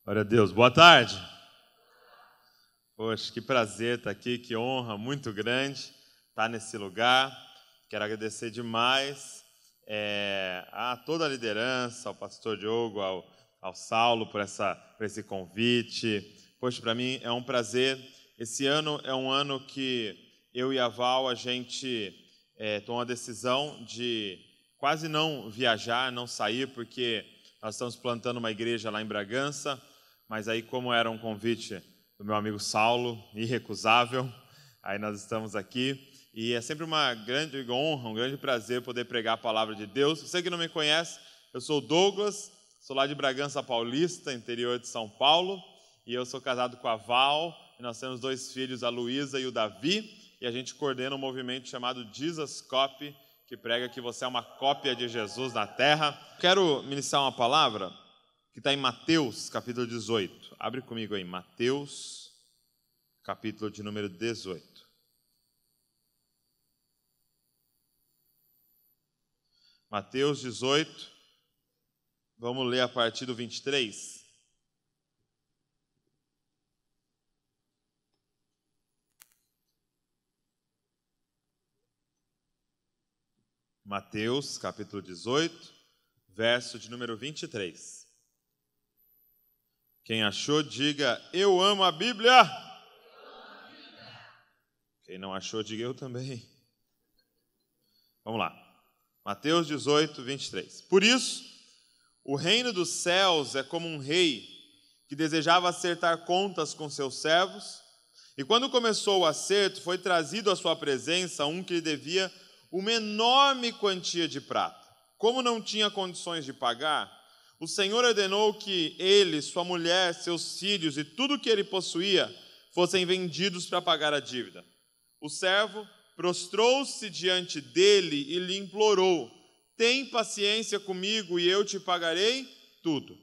Glória a Deus. Boa tarde. Poxa, que prazer estar aqui, que honra muito grande estar nesse lugar. Quero agradecer demais a toda a liderança, ao pastor Diogo, ao Saulo por esse convite. Poxa, para mim é um prazer. Esse ano é um ano que eu e a Val, a gente tomou a decisão de quase não viajar, não sair, porque nós estamos plantando uma igreja lá em Bragança, mas aí como era um convite do meu amigo Saulo, irrecusável, aí nós estamos aqui. E é sempre uma grande honra, um grande prazer poder pregar a palavra de Deus. Você que não me conhece, eu sou o Douglas, sou lá de Bragança Paulista, interior de São Paulo, e eu sou casado com a Val, e nós temos 2 filhos, a Luísa e o Davi, e a gente coordena um movimento chamado Jesus Copy, que prega que você é uma cópia de Jesus na terra. Quero ministrar uma palavra que está em Mateus, capítulo 18. Abre comigo aí, Mateus, capítulo de número 18. Mateus 18, vamos ler a partir do 23. Mateus, capítulo 18, verso de número 23. Quem achou, diga, eu amo a Bíblia. Quem não achou, diga, eu também. Vamos lá. Mateus 18, 23. Por isso, o reino dos céus é como um rei que desejava acertar contas com seus servos, e quando começou o acerto, foi trazido à sua presença um que lhe devia uma enorme quantia de prata. Como não tinha condições de pagar, o Senhor ordenou que ele, sua mulher, seus filhos e tudo que ele possuía fossem vendidos para pagar a dívida. O servo prostrou-se diante dele e lhe implorou: tem paciência comigo e eu te pagarei tudo.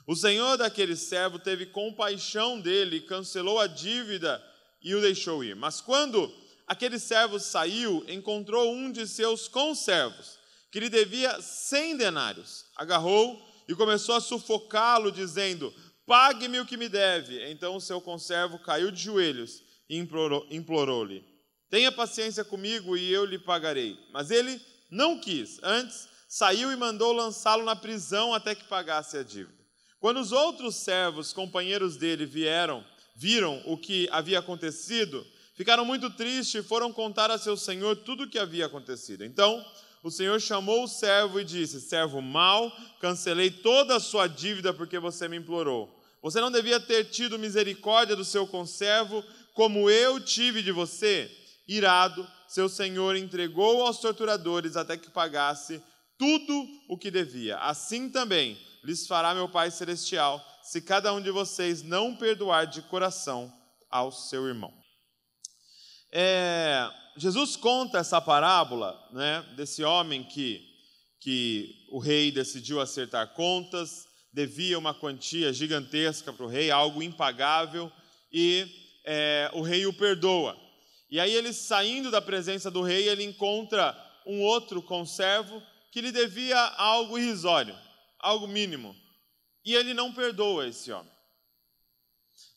O senhor daquele servo teve compaixão dele, cancelou a dívida e o deixou ir. Mas quando aquele servo saiu, encontrou um de seus conservos, que lhe devia 100 denários. Agarrou e começou a sufocá-lo, dizendo: pague-me o que me deve. Então o seu conservo caiu de joelhos e implorou-lhe: tenha paciência comigo e eu lhe pagarei. Mas ele não quis. Antes, saiu e mandou lançá-lo na prisão até que pagasse a dívida. Quando os outros servos, companheiros dele, viram o que havia acontecido, ficaram muito tristes e foram contar a seu senhor tudo o que havia acontecido. Então, o senhor chamou o servo e disse: servo mau, cancelei toda a sua dívida porque você me implorou. Você não devia ter tido misericórdia do seu conservo como eu tive de você? Irado, seu senhor entregou aos torturadores até que pagasse tudo o que devia. Assim também lhes fará meu Pai Celestial, se cada um de vocês não perdoar de coração ao seu irmão. Jesus conta essa parábola, né, desse homem que o rei decidiu acertar contas, devia uma quantia gigantesca para o rei, algo impagável, e o rei o perdoa. E aí ele, saindo da presença do rei, ele encontra um outro conservo que lhe devia algo irrisório, algo mínimo. E ele não perdoa esse homem.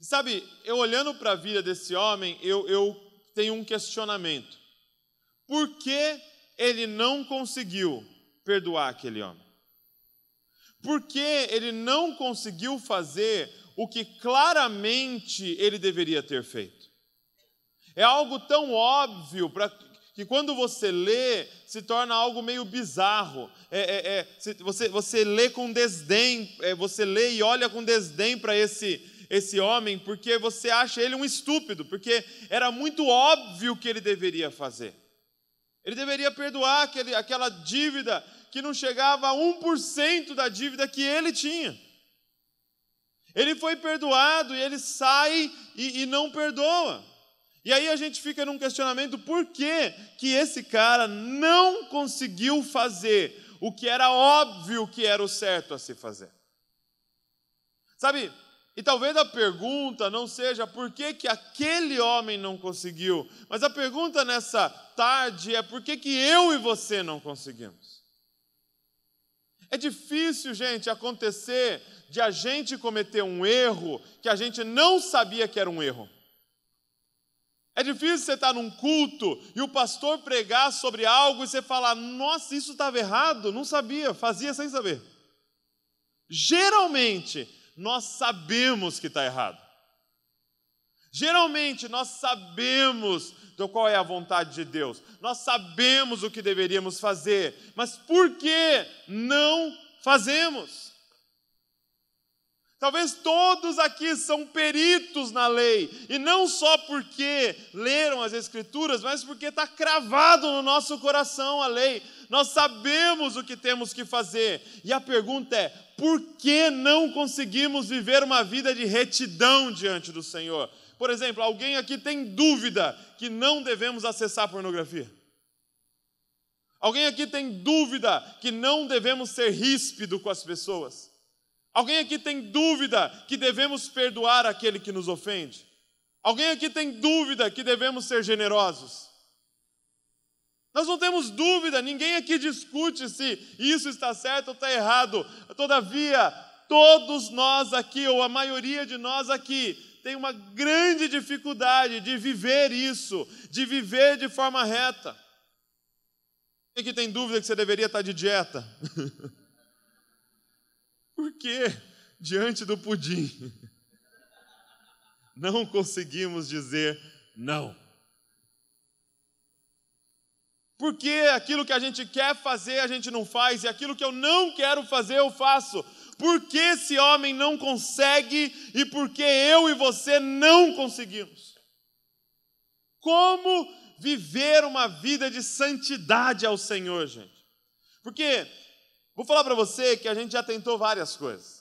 E sabe, eu olhando para a vida desse homem, eu tenho um questionamento. Por que ele não conseguiu perdoar aquele homem? Por que ele não conseguiu fazer o que claramente ele deveria ter feito? É algo tão óbvio que quando você lê, se torna algo meio bizarro. Você lê com desdém, você lê e olha com desdém para esse homem, porque você acha ele um estúpido, porque era muito óbvio que ele deveria fazer. Ele deveria perdoar aquela dívida que não chegava a 1% da dívida que ele tinha. Ele foi perdoado e ele sai e não perdoa. E aí a gente fica num questionamento: por que esse cara não conseguiu fazer o que era óbvio que era o certo a se fazer? Sabe, e talvez a pergunta não seja por que aquele homem não conseguiu, mas a pergunta nessa tarde é: por que eu e você não conseguimos? É difícil, gente, acontecer de a gente cometer um erro que a gente não sabia que era um erro. É difícil você estar num culto e o pastor pregar sobre algo e você falar, nossa, isso estava errado, não sabia, fazia sem saber. Geralmente, nós sabemos que está errado. Geralmente, nós sabemos qual é a vontade de Deus. Nós sabemos o que deveríamos fazer, mas por que não fazemos? Talvez todos aqui são peritos na lei, e não só porque leram as Escrituras, mas porque está cravado no nosso coração a lei. Nós sabemos o que temos que fazer, e a pergunta é, por que não conseguimos viver uma vida de retidão diante do Senhor? Por exemplo, alguém aqui tem dúvida que não devemos acessar pornografia? Alguém aqui tem dúvida que não devemos ser ríspido com as pessoas? Alguém aqui tem dúvida que devemos perdoar aquele que nos ofende? Alguém aqui tem dúvida que devemos ser generosos? Nós não temos dúvida, ninguém aqui discute se isso está certo ou está errado. Todavia, todos nós aqui, ou a maioria de nós aqui, tem uma grande dificuldade de viver isso, de viver de forma reta. Quem aqui tem dúvida que você deveria estar de dieta? Por que, diante do pudim, não conseguimos dizer não? Por que aquilo que a gente quer fazer, a gente não faz, e aquilo que eu não quero fazer, eu faço? Por que esse homem não consegue, e por que eu e você não conseguimos? Como viver uma vida de santidade ao Senhor, gente? Porque vou falar para você que a gente já tentou várias coisas.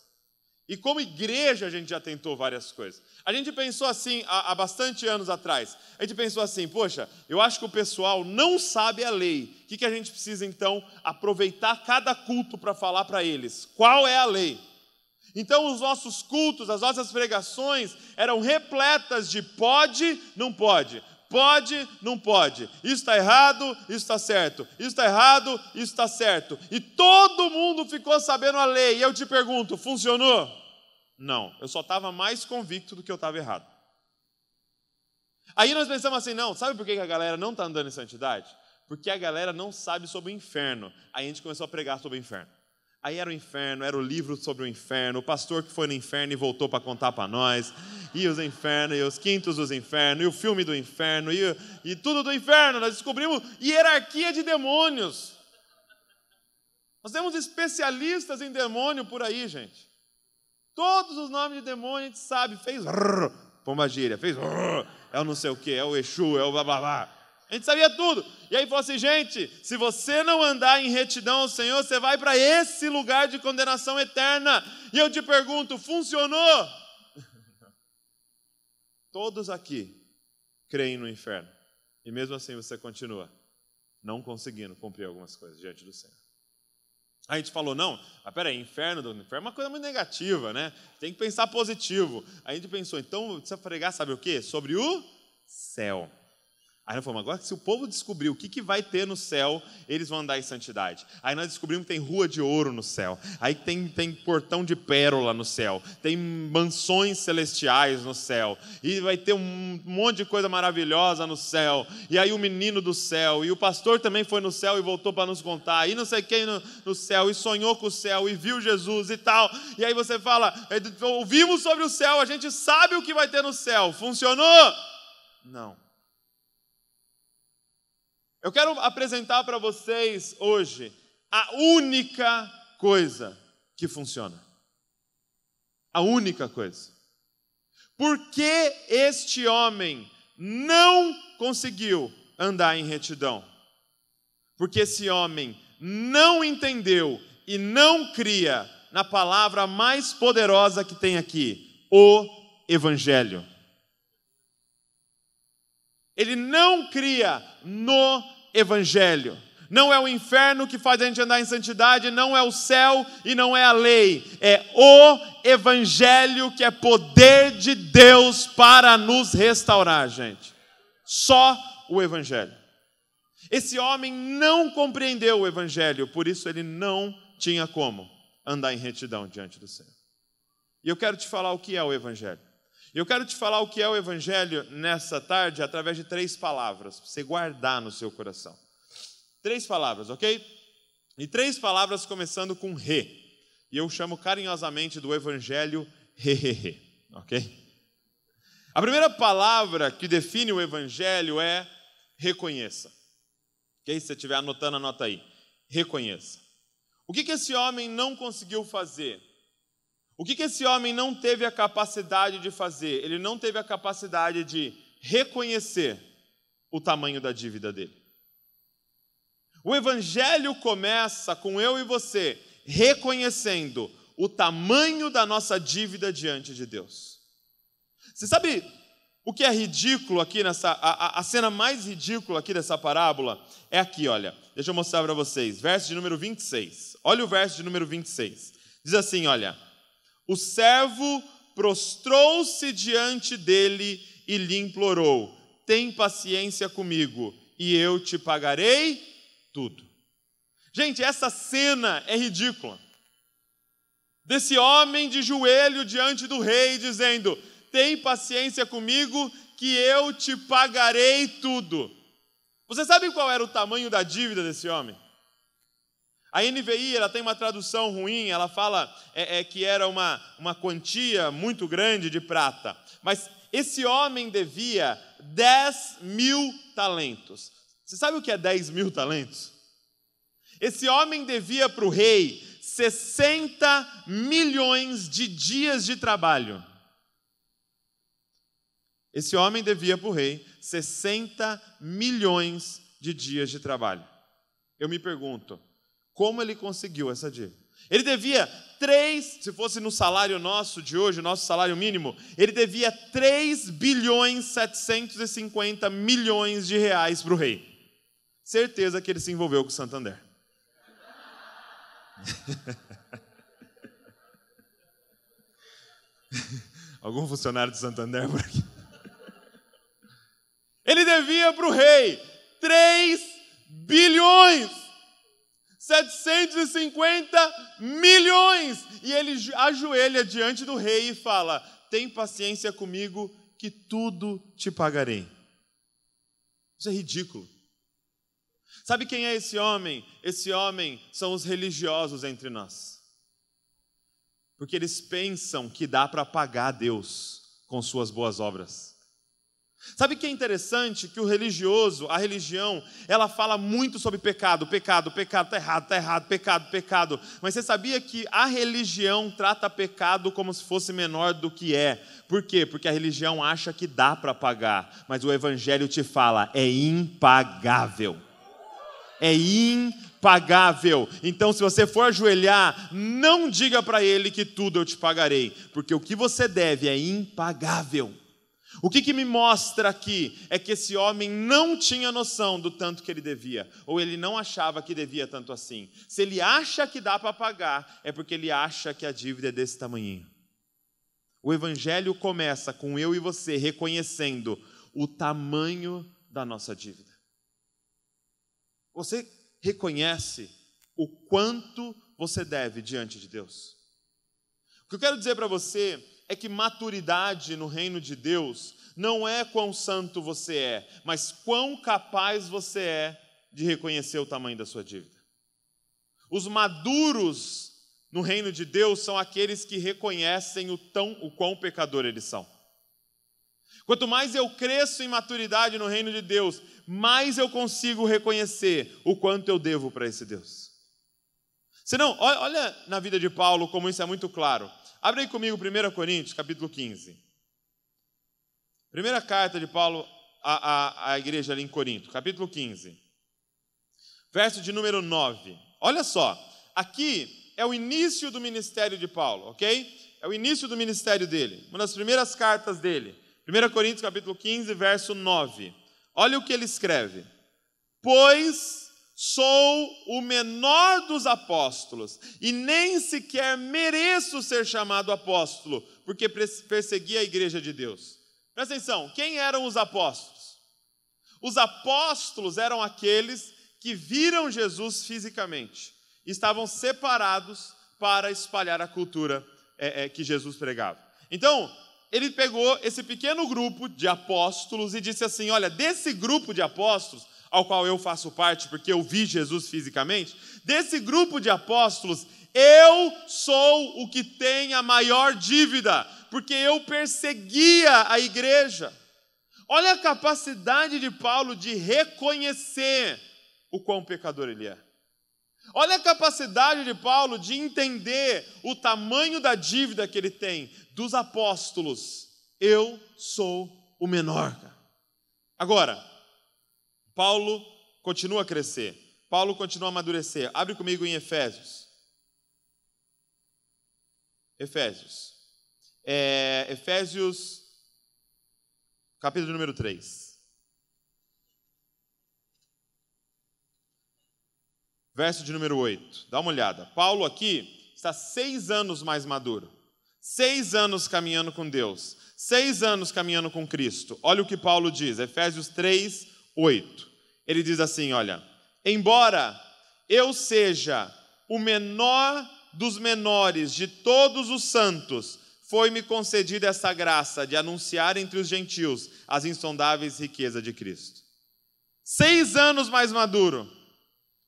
E como igreja a gente já tentou várias coisas. A gente pensou assim, há bastante anos atrás, a gente pensou assim, poxa, eu acho que o pessoal não sabe a lei. O que a gente precisa então? Aproveitar cada culto para falar para eles. Qual é a lei? Então os nossos cultos, as nossas pregações eram repletas de pode, não pode. Pode, não pode. Isso está errado, isso está certo. Isso está errado, isso está certo. E todo mundo ficou sabendo a lei. E eu te pergunto, funcionou? Não, eu só estava mais convicto do que eu estava errado. Aí nós pensamos assim, não, sabe por que a galera não está andando em santidade? Porque a galera não sabe sobre o inferno. Aí a gente começou a pregar sobre o inferno. Aí era o inferno, era o livro sobre o inferno, o pastor que foi no inferno e voltou para contar para nós, e os infernos, e os quintos dos infernos, e o filme do inferno, e tudo do inferno. Nós descobrimos hierarquia de demônios. Nós temos especialistas em demônio por aí, gente. Todos os nomes de demônio a gente sabe, fez pombagira, fez é o não sei o que, é o Exu, é o blá blá blá. A gente sabia tudo. E aí falou assim, gente, se você não andar em retidão ao Senhor, você vai para esse lugar de condenação eterna. E eu te pergunto, funcionou? Todos aqui creem no inferno. E mesmo assim você continua não conseguindo cumprir algumas coisas diante do Senhor. A gente falou, não, mas peraí, inferno é uma coisa muito negativa, né? Tem que pensar positivo. A gente pensou, então precisa pregar, sabe o quê? Sobre o céu. Aí nós falamos, agora que se o povo descobrir o que vai ter no céu, eles vão andar em santidade. Aí nós descobrimos que tem rua de ouro no céu. Aí tem portão de pérola no céu. Tem mansões celestiais no céu. E vai ter um monte de coisa maravilhosa no céu. E aí o menino do céu. E o pastor também foi no céu e voltou para nos contar. E não sei quem no céu. E sonhou com o céu. E viu Jesus e tal. E aí você fala, ouvimos sobre o céu. A gente sabe o que vai ter no céu. Funcionou? Não. Eu quero apresentar para vocês hoje a única coisa que funciona. A única coisa. Por que este homem não conseguiu andar em retidão? Porque esse homem não entendeu e não cria na palavra mais poderosa que tem aqui, o Evangelho. Ele não cria no Evangelho. Não é o inferno que faz a gente andar em santidade, não é o céu e não é a lei. É o Evangelho que é poder de Deus para nos restaurar, gente. Só o Evangelho. Esse homem não compreendeu o Evangelho, por isso ele não tinha como andar em retidão diante do Senhor. E eu quero te falar o que é o Evangelho. Eu quero te falar o que é o Evangelho nessa tarde através de 3 palavras, para você guardar no seu coração. 3 palavras, ok? E 3 palavras começando com re. E eu chamo carinhosamente do Evangelho re, ok? A primeira palavra que define o Evangelho é reconheça. Ok? Se você estiver anotando, anota aí. Reconheça. O que esse homem não conseguiu fazer? O que esse homem não teve a capacidade de fazer? Ele não teve a capacidade de reconhecer o tamanho da dívida dele. O Evangelho começa com eu e você reconhecendo o tamanho da nossa dívida diante de Deus. Você sabe o que é ridículo aqui a cena mais ridícula aqui dessa parábola? É aqui, olha. Deixa eu mostrar para vocês. Verso de número 26. Olha o verso de número 26. Diz assim, olha. O servo prostrou-se diante dele e lhe implorou: tem paciência comigo e eu te pagarei tudo. Gente, essa cena é ridícula. Desse homem de joelho diante do rei dizendo: tem paciência comigo que eu te pagarei tudo. Você sabe qual era o tamanho da dívida desse homem? A NVI, ela tem uma tradução ruim, ela fala que era uma quantia muito grande de prata. Mas esse homem devia 10.000 talentos. Você sabe o que é 10.000 talentos? Esse homem devia para o rei 60 milhões de dias de trabalho. Esse homem devia para o rei 60 milhões de dias de trabalho. Eu me pergunto, como ele conseguiu essa dívida? Ele devia 3, se fosse no salário nosso de hoje, o nosso salário mínimo, ele devia 3.750 milhões de reais para o rei. Certeza que ele se envolveu com o Santander. Algum funcionário do Santander por aqui? Ele devia para o rei 3 bilhões 750 milhões. E ele ajoelha diante do rei e fala: tem paciência comigo que tudo te pagarei. Isso é ridículo. Sabe quem é esse homem? Esse homem são os religiosos entre nós. Porque eles pensam que dá para pagar a Deus com suas boas obras. Sabe o que é interessante? Que o religioso, a religião, ela fala muito sobre pecado, está errado, pecado. Mas você sabia que a religião trata pecado como se fosse menor do que é? Por quê? Porque a religião acha que dá para pagar, mas o Evangelho te fala, é impagável. É impagável. Então, se você for ajoelhar, não diga para ele que tudo eu te pagarei, porque o que você deve é impagável. O que me mostra aqui é que esse homem não tinha noção do tanto que ele devia, ou ele não achava que devia tanto assim. Se ele acha que dá para pagar, é porque ele acha que a dívida é desse tamanhinho. O Evangelho começa com eu e você reconhecendo o tamanho da nossa dívida. Você reconhece o quanto você deve diante de Deus? O que eu quero dizer para você é que maturidade no reino de Deus não é quão santo você é, mas quão capaz você é de reconhecer o tamanho da sua dívida. Os maduros no reino de Deus são aqueles que reconhecem o quão pecador eles são. Quanto mais eu cresço em maturidade no reino de Deus, mais eu consigo reconhecer o quanto eu devo para esse Deus. Senão, olha na vida de Paulo como isso é muito claro. Abre aí comigo 1 Coríntios, capítulo 15. Primeira carta de Paulo à igreja ali em Corinto, capítulo 15. Verso de número 9. Olha só, aqui é o início do ministério de Paulo, ok? É o início do ministério dele, uma das primeiras cartas dele. 1 Coríntios, capítulo 15, verso 9. Olha o que ele escreve. Pois sou o menor dos apóstolos, e nem sequer mereço ser chamado apóstolo, porque persegui a igreja de Deus. Presta atenção, quem eram os apóstolos? Os apóstolos eram aqueles que viram Jesus fisicamente, estavam separados para espalhar a cultura que Jesus pregava. Então, ele pegou esse pequeno grupo de apóstolos e disse assim, olha, desse grupo de apóstolos, ao qual eu faço parte, porque eu vi Jesus fisicamente, desse grupo de apóstolos, eu sou o que tem a maior dívida, porque eu perseguia a igreja. Olha a capacidade de Paulo de reconhecer o quão pecador ele é. Olha a capacidade de Paulo de entender o tamanho da dívida que ele tem dos apóstolos. Eu sou o menor. Agora, Paulo continua a crescer. Paulo continua a amadurecer. Abre comigo em Efésios. Efésios, capítulo número 3. Verso de número 8. Dá uma olhada. Paulo aqui está 6 anos mais maduro. 6 anos caminhando com Deus. 6 anos caminhando com Cristo. Olha o que Paulo diz. Efésios 3, 8. Ele diz assim, olha. Embora eu seja o menor dos menores de todos os santos, foi-me concedida essa graça de anunciar entre os gentios as insondáveis riquezas de Cristo. 6 anos mais maduro.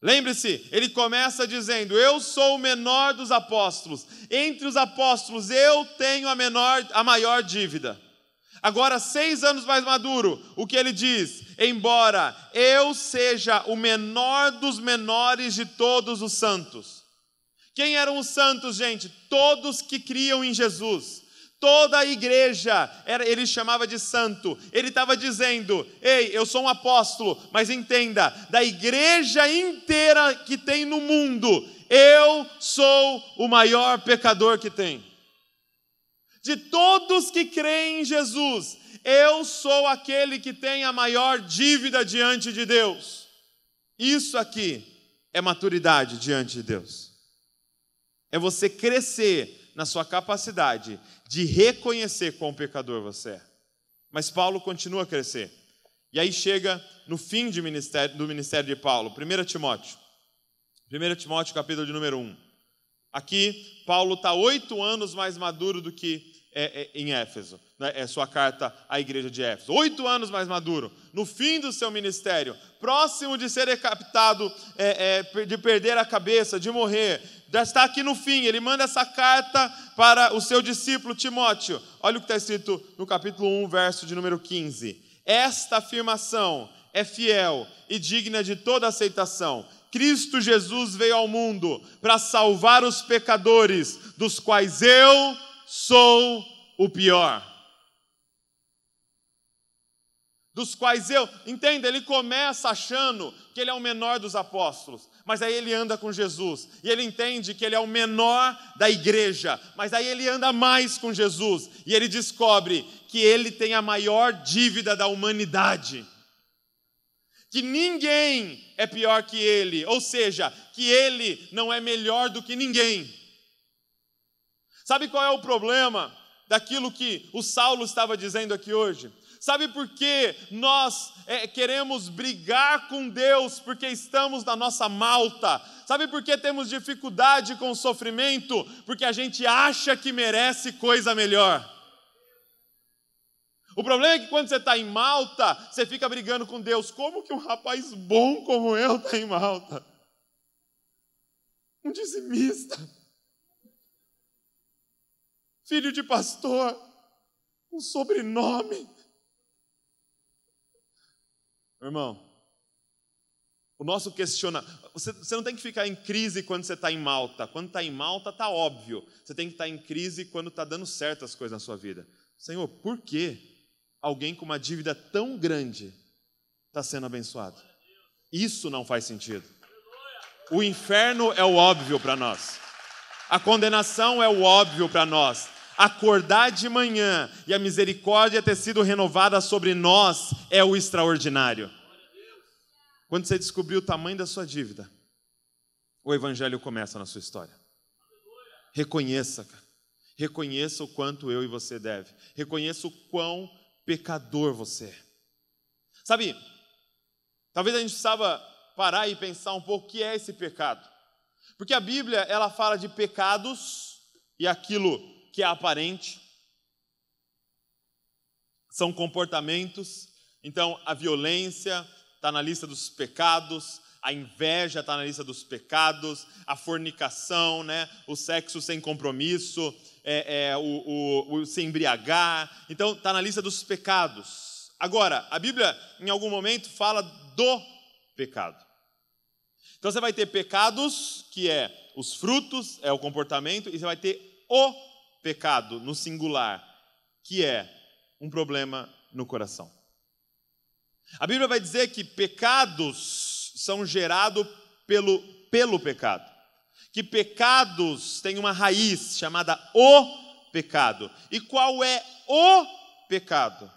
Lembre-se, ele começa dizendo, eu sou o menor dos apóstolos. Entre os apóstolos eu tenho a maior dívida. Agora, 6 anos mais maduro, o que ele diz? Embora eu seja o menor dos menores de todos os santos. Quem eram os santos, gente? Todos que criam em Jesus. Toda a igreja, ele chamava de santo. Ele estava dizendo, ei, eu sou um apóstolo, mas entenda, da igreja inteira que tem no mundo, eu sou o maior pecador que tem. De todos que creem em Jesus, eu sou aquele que tem a maior dívida diante de Deus. Isso aqui é maturidade diante de Deus. É você crescer na sua capacidade de reconhecer quão pecador você é. Mas Paulo continua a crescer. E aí chega no fim do ministério de Paulo, 1 Timóteo. 1 Timóteo, capítulo de número 1. Aqui, Paulo está 8 anos mais maduro do que em Éfeso. Né? É sua carta à igreja de Éfeso. 8 anos mais maduro. No fim do seu ministério, próximo de ser decapitado, de perder a cabeça, de morrer. Já está aqui no fim, ele manda essa carta para o seu discípulo Timóteo. Olha o que está escrito no capítulo 1, verso de número 15. Esta afirmação é fiel e digna de toda aceitação. Cristo Jesus veio ao mundo para salvar os pecadores, dos quais eu sou o pior. Dos quais entenda, ele começa achando que ele é o menor dos apóstolos, mas aí ele anda com Jesus, e ele entende que ele é o menor da igreja, mas aí ele anda mais com Jesus, e ele descobre que ele tem a maior dívida da humanidade, que ninguém é pior que ele, ou seja, que ele não é melhor do que ninguém. Sabe qual é o problema daquilo que o Saulo estava dizendo aqui hoje? Sabe por que nós queremos brigar com Deus porque estamos na nossa malta? Sabe por que temos dificuldade com o sofrimento? Porque a gente acha que merece coisa melhor. O problema é que quando você está em Malta, você fica brigando com Deus. Como que um rapaz bom como eu está em Malta? Um dizimista. Filho de pastor. Um sobrenome. Irmão, o nosso questionamento... Você não tem que ficar em crise quando você está em Malta. Quando está em Malta, está óbvio. Você tem que estar em crise quando está dando certo as coisas na sua vida. Senhor, por que alguém com uma dívida tão grande está sendo abençoado? Isso não faz sentido. O inferno é o óbvio para nós. A condenação é o óbvio para nós. Acordar de manhã e a misericórdia ter sido renovada sobre nós é o extraordinário. Quando você descobrir o tamanho da sua dívida, o evangelho começa na sua história. Reconheça, cara. Reconheça o quanto eu e você deve. Reconheça o quão pecador você é. Sabe, talvez a gente precisava parar e pensar um pouco o que é esse pecado. Porque a Bíblia, ela fala de pecados e aquilo que é aparente. São comportamentos. Então, a violência está na lista dos pecados, a inveja está na lista dos pecados, a fornicação, né? O sexo sem compromisso, o se embriagar. Então, está na lista dos pecados. Agora, a Bíblia, em algum momento, fala do pecado. Então, você vai ter pecados, que é os frutos, é o comportamento, e você vai ter o pecado, no singular, que é um problema no coração. A Bíblia vai dizer que pecados são gerados pelo pecado. Que pecados têm uma raiz chamada o pecado. E qual é o pecado?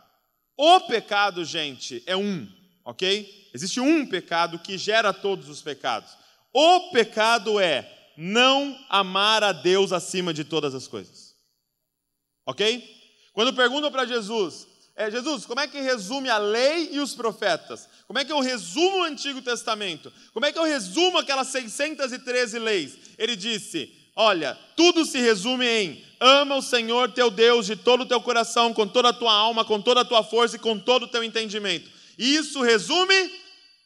O pecado, gente, é um, ok? Existe um pecado que gera todos os pecados. O pecado é não amar a Deus acima de todas as coisas. Ok? Quando perguntam para Jesus, Jesus, como é que resume a lei e os profetas? Como é que eu resumo o Antigo Testamento? Como é que eu resumo aquelas 613 leis? Ele disse, olha, tudo se resume em ama o Senhor teu Deus de todo o teu coração, com toda a tua alma, com toda a tua força e com todo o teu entendimento. E isso resume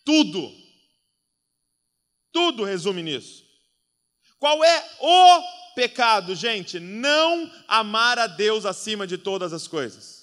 tudo. Tudo resume nisso. Qual é o pecado, gente? Não amar a Deus acima de todas as coisas.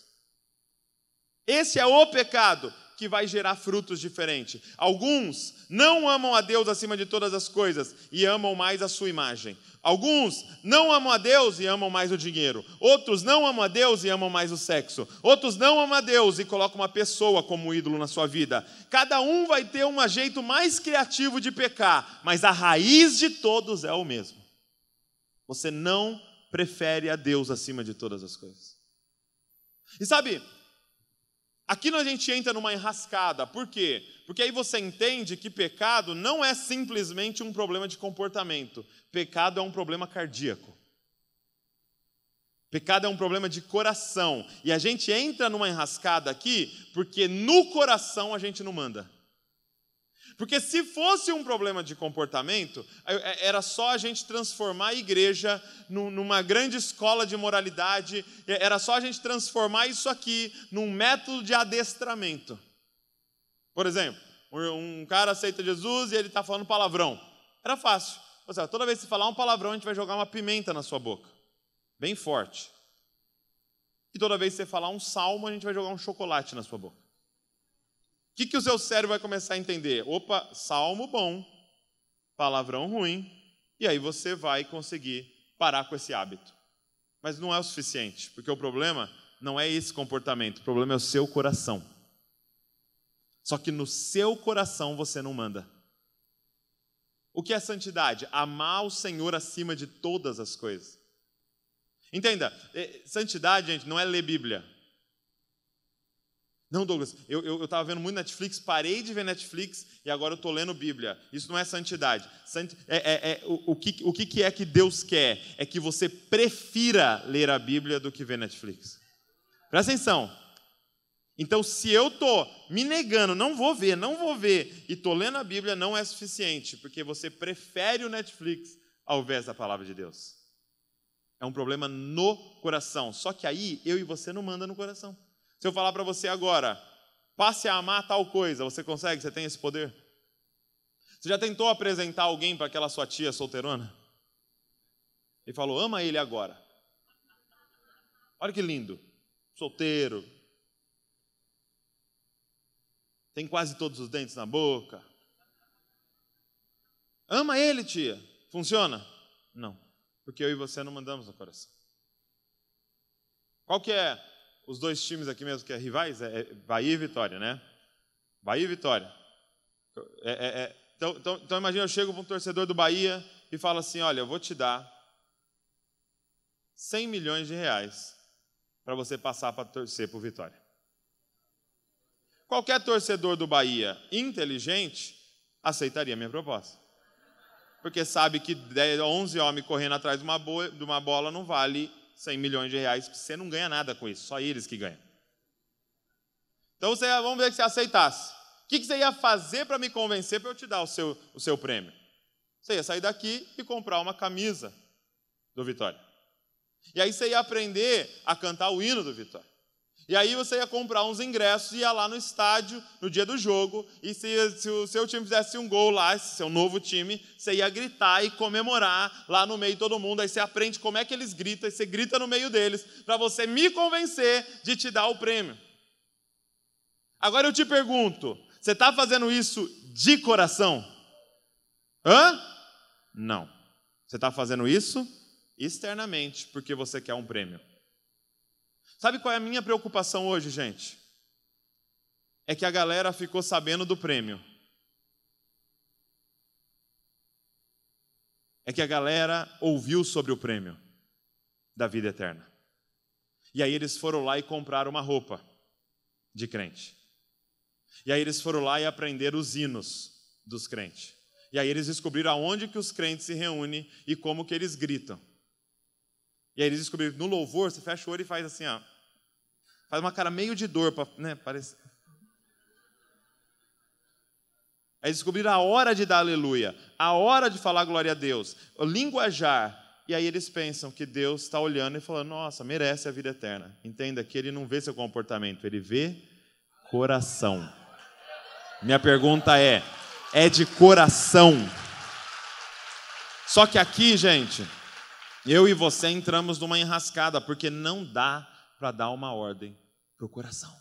Esse é o pecado que vai gerar frutos diferentes. Alguns não amam a Deus acima de todas as coisas e amam mais a sua imagem. Alguns não amam a Deus e amam mais o dinheiro. Outros não amam a Deus e amam mais o sexo. Outros não amam a Deus e colocam uma pessoa como ídolo na sua vida. Cada um vai ter um jeito mais criativo de pecar, mas a raiz de todos é o mesmo. Você não prefere a Deus acima de todas as coisas. E sabe, aqui a gente entra numa enrascada. Por quê? Porque aí você entende que pecado não é simplesmente um problema de comportamento. Pecado é um problema cardíaco. Pecado é um problema de coração. E a gente entra numa enrascada aqui porque no coração a gente não manda. Porque se fosse um problema de comportamento, era só a gente transformar a igreja numa grande escola de moralidade, era só a gente transformar isso aqui num método de adestramento. Por exemplo, um cara aceita Jesus e ele está falando palavrão. Era fácil. Ou seja, toda vez que você falar um palavrão, a gente vai jogar uma pimenta na sua boca. Bem forte. E toda vez que você falar um salmo, a gente vai jogar um chocolate na sua boca. O que o seu cérebro vai começar a entender? Opa, salmo bom, palavrão ruim, e aí você vai conseguir parar com esse hábito. Mas não é o suficiente, porque o problema não é esse comportamento, o problema é o seu coração. Só que no seu coração você não manda. O que é santidade? Amar o Senhor acima de todas as coisas. Entenda, santidade, gente, não é ler Bíblia. Não, Douglas, eu estava vendo muito Netflix, parei de ver Netflix e agora eu estou lendo Bíblia. Isso não é santidade. O que é que Deus quer? É que você prefira ler a Bíblia do que ver Netflix. Presta atenção. Então, se eu estou me negando, não vou ver, e estou lendo a Bíblia, não é suficiente, porque você prefere o Netflix ao invés da palavra de Deus. É um problema no coração. Só que aí, eu e você não manda no coração. Se eu falar para você agora, passe a amar tal coisa, você consegue? Você tem esse poder? Você já tentou apresentar alguém para aquela sua tia solteirona? E falou, ama ele agora. Olha que lindo. Solteiro. Tem quase todos os dentes na boca. Ama ele, tia. Funciona? Não. Porque eu e você não mandamos no coração. Qual que é os dois times aqui mesmo que é rivais? É Bahia e Vitória, né? Bahia e Vitória. Então imagina, eu chego para um torcedor do Bahia e falo assim, olha, eu vou te dar 100 milhões de reais para você passar para torcer para o Vitória. Qualquer torcedor do Bahia inteligente aceitaria a minha proposta. Porque sabe que 11 homens correndo atrás de uma bola não vale 100 milhões de reais, porque você não ganha nada com isso, só eles que ganham. Então vamos ver que você aceitasse. O que você ia fazer para me convencer para eu te dar o seu prêmio? Você ia sair daqui e comprar uma camisa do Vitória. E aí você ia aprender a cantar o hino do Vitória. E aí você ia comprar uns ingressos e ia lá no estádio, no dia do jogo, e se o seu time fizesse um gol lá, esse seu novo time, você ia gritar e comemorar lá no meio de todo mundo. Aí você aprende como é que eles gritam, e você grita no meio deles, para você me convencer de te dar o prêmio. Agora eu te pergunto, você está fazendo isso de coração? Não. Você está fazendo isso externamente, porque você quer um prêmio. Sabe qual é a minha preocupação hoje, gente? É que a galera ficou sabendo do prêmio. É que a galera ouviu sobre o prêmio da vida eterna. E aí eles foram lá e compraram uma roupa de crente. E aí eles foram lá e aprenderam os hinos dos crentes. E aí eles descobriram aonde que os crentes se reúnem e como que eles gritam. E aí eles descobriram, no louvor, você fecha o olho e faz assim, ó. Faz uma cara meio de dor, né? Parece. Aí descobriram a hora de dar aleluia, a hora de falar glória a Deus, o linguajar. E aí eles pensam que Deus está olhando e falando, nossa, merece a vida eterna. Entenda que Ele não vê seu comportamento, Ele vê coração. Minha pergunta é de coração? Só que aqui, gente, eu e você entramos numa enrascada, porque não dá para dar uma ordem para o coração.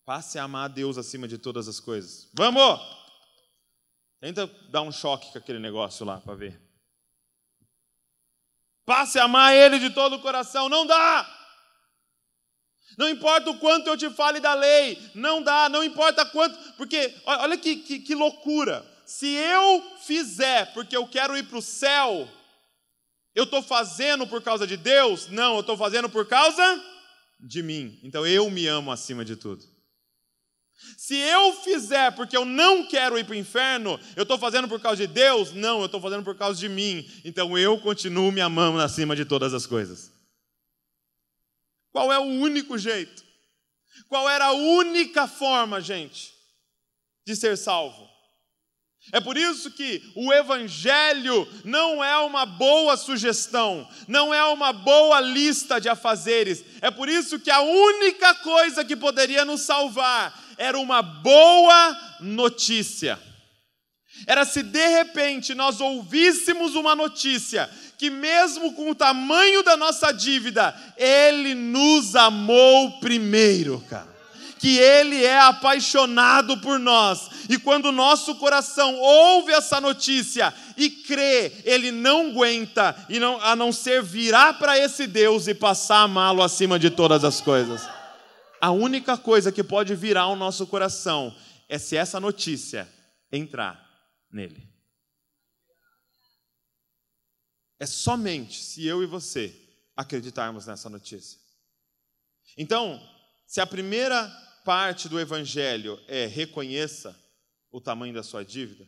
Passe a amar a Deus acima de todas as coisas. Vamos! Tenta dar um choque com aquele negócio lá para ver. Passe a amar Ele de todo o coração. Não dá! Não importa o quanto eu te fale da lei. Não dá, não importa quanto. Porque, olha que loucura. Se eu fizer porque eu quero ir para o céu, eu estou fazendo por causa de Deus? Não, eu estou fazendo por causa de mim. Então eu me amo acima de tudo. Se eu fizer porque eu não quero ir para o inferno, eu estou fazendo por causa de Deus? Não, eu estou fazendo por causa de mim. Então eu continuo me amando acima de todas as coisas. Qual é o único jeito? Qual era a única forma, gente, de ser salvo? É por isso que o Evangelho não é uma boa sugestão, não é uma boa lista de afazeres. É por isso que a única coisa que poderia nos salvar era uma boa notícia. Era se de repente nós ouvíssemos uma notícia que mesmo com o tamanho da nossa dívida, Ele nos amou primeiro, cara. Que Ele é apaixonado por nós. E quando o nosso coração ouve essa notícia e crê, ele não aguenta a não ser virar para esse Deus e passar a amá-lo acima de todas as coisas. A única coisa que pode virar o nosso coração é se essa notícia entrar nele. É somente se eu e você acreditarmos nessa notícia. Então, se a primeira parte do Evangelho é reconheça o tamanho da sua dívida,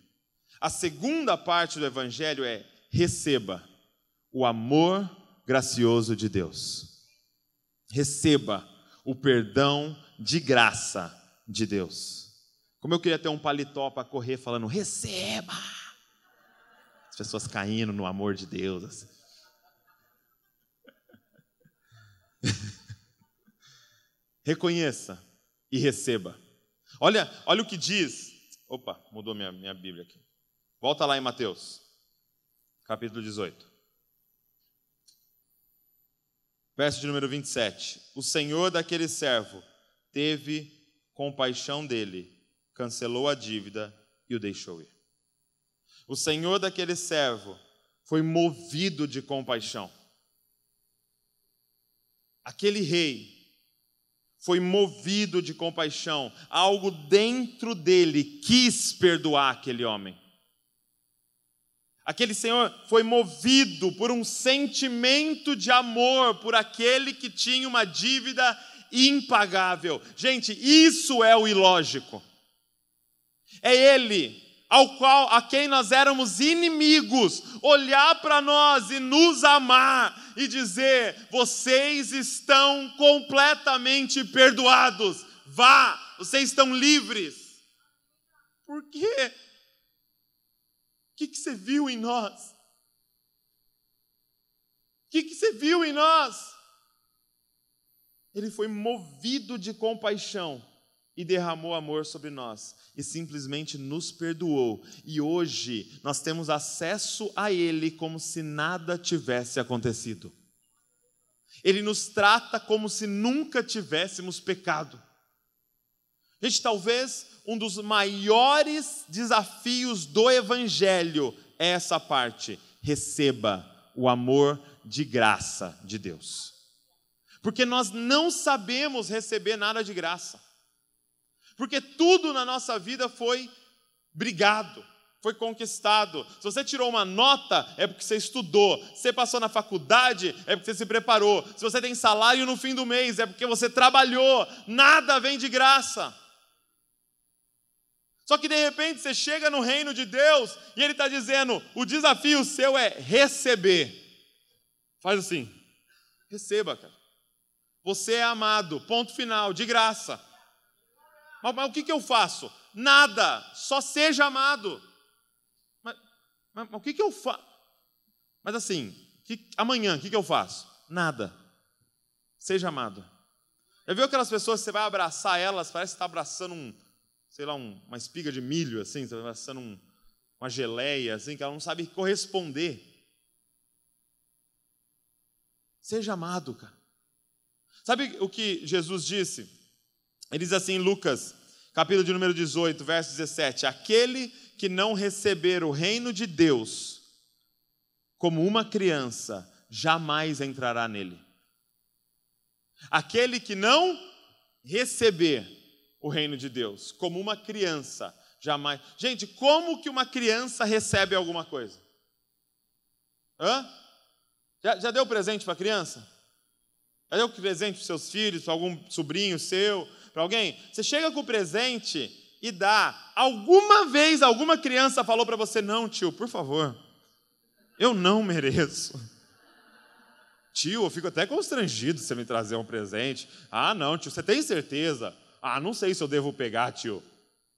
a segunda parte do Evangelho é receba o amor gracioso de Deus. Receba o perdão de graça de Deus. Como eu queria ter um paletó para correr falando, receba! As pessoas caindo no amor de Deus. Assim. Reconheça e receba. Olha o que diz. Opa, mudou minha Bíblia aqui. Volta lá em Mateus, capítulo 18. Verso de número 27. O Senhor daquele servo teve compaixão dele, cancelou a dívida e o deixou ir. O Senhor daquele servo foi movido de compaixão. Aquele rei foi movido de compaixão. Algo dentro dele quis perdoar aquele homem. Aquele Senhor foi movido por um sentimento de amor por aquele que tinha uma dívida impagável. Gente, isso é o ilógico. É Ele a quem nós éramos inimigos, olhar para nós e nos amar e dizer, vocês estão completamente perdoados, vá, vocês estão livres. Por quê? O que você viu em nós? que você viu em nós? Ele foi movido de compaixão e derramou amor sobre nós, e simplesmente nos perdoou. E hoje nós temos acesso a Ele como se nada tivesse acontecido. Ele nos trata como se nunca tivéssemos pecado. Gente, talvez um dos maiores desafios do Evangelho é essa parte: receba o amor de graça de Deus. Porque nós não sabemos receber nada de graça. Porque tudo na nossa vida foi brigado, foi conquistado. Se você tirou uma nota, é porque você estudou. Se você passou na faculdade, é porque você se preparou. Se você tem salário no fim do mês, é porque você trabalhou. Nada vem de graça. Só que de repente você chega no reino de Deus e Ele está dizendo: o desafio seu é receber. Faz assim, receba, cara. Você é amado, ponto final, de graça. Mas o que eu faço? Nada, só seja amado. Mas o que eu faço? Mas assim, amanhã, o que eu faço? Nada, seja amado. Já viu aquelas pessoas que você vai abraçar elas, parece que está abraçando uma espiga de milho, assim, você está abraçando uma geleia, assim, que ela não sabe corresponder. Seja amado, cara. Sabe o que Jesus disse? Ele diz assim em Lucas, capítulo de número 18, verso 17: aquele que não receber o reino de Deus como uma criança, jamais entrará nele. Aquele que não receber o reino de Deus como uma criança, jamais. Gente, como que uma criança recebe alguma coisa? Já deu presente para a criança? Já deu presente para os seus filhos, para algum sobrinho seu, para alguém? Você chega com o presente e dá. Alguma vez alguma criança falou para você: não, tio, por favor, eu não mereço. Tio, eu fico até constrangido se você me trazer um presente. Ah, não, tio, você tem certeza? Ah, não sei se eu devo pegar, tio.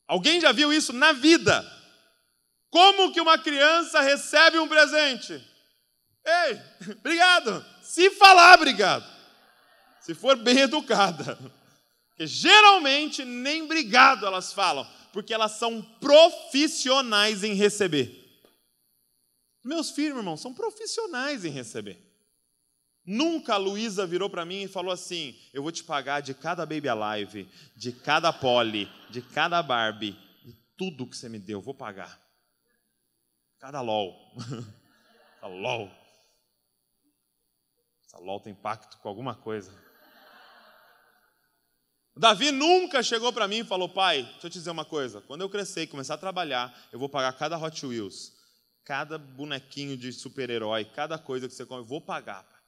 Alguém já viu isso na vida? Como que uma criança recebe um presente? Ei, obrigado. Se falar, obrigado. Se for bem educada. Porque geralmente nem obrigado elas falam, porque elas são profissionais em receber. Meus filhos, irmão, são profissionais em receber. Nunca a Luísa virou para mim e falou assim: eu vou te pagar de cada Baby Alive, de cada Polly, de cada Barbie, de tudo que você me deu, eu vou pagar. Cada LOL. Essa LOL. Essa LOL tem pacto com alguma coisa. Davi nunca chegou para mim e falou: pai, deixa eu te dizer uma coisa, quando eu crescer e começar a trabalhar, eu vou pagar cada Hot Wheels, cada bonequinho de super-herói, cada coisa que você come, eu vou pagar. Pai.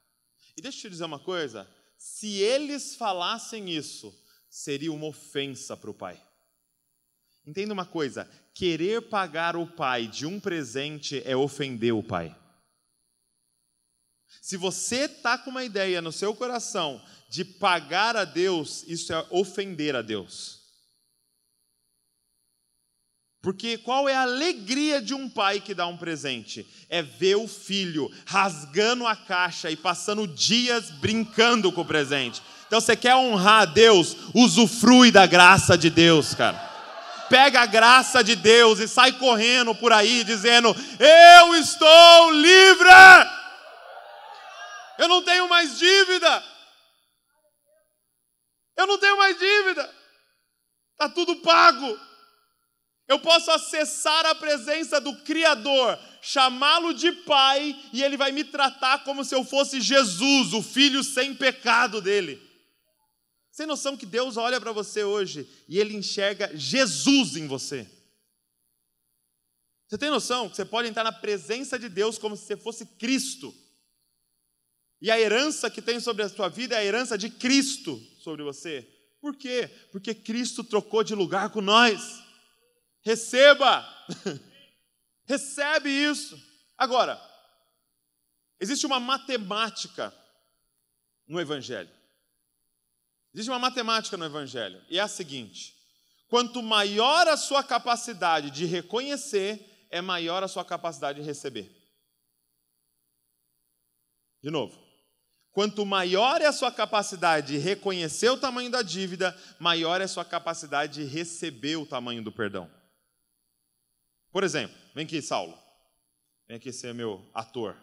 E deixa eu te dizer uma coisa, se eles falassem isso, seria uma ofensa para o pai. Entenda uma coisa, querer pagar o pai de um presente é ofender o pai. Se você está com uma ideia no seu coração de pagar a Deus, isso é ofender a Deus. Porque qual é a alegria de um pai que dá um presente? É ver o filho rasgando a caixa e passando dias brincando com o presente. Então você quer honrar a Deus, usufrui da graça de Deus, cara. Pega a graça de Deus e sai correndo por aí dizendo: eu estou livre! Eu não tenho mais dívida. Eu não tenho mais dívida. Está tudo pago. Eu posso acessar a presença do Criador, chamá-lo de Pai, e Ele vai me tratar como se eu fosse Jesus, o Filho sem pecado dele. Você tem noção que Deus olha para você hoje e Ele enxerga Jesus em você? Você tem noção que você pode entrar na presença de Deus como se você fosse Cristo? E a herança que tem sobre a sua vida é a herança de Cristo sobre você. Por quê? Porque Cristo trocou de lugar com nós. Receba! Recebe isso. Agora, existe uma matemática no Evangelho. Existe uma matemática no Evangelho. E é a seguinte: quanto maior a sua capacidade de reconhecer, é maior a sua capacidade de receber. De novo. Quanto maior é a sua capacidade de reconhecer o tamanho da dívida, maior é a sua capacidade de receber o tamanho do perdão. Por exemplo, vem aqui, Saulo. Vem aqui ser meu ator.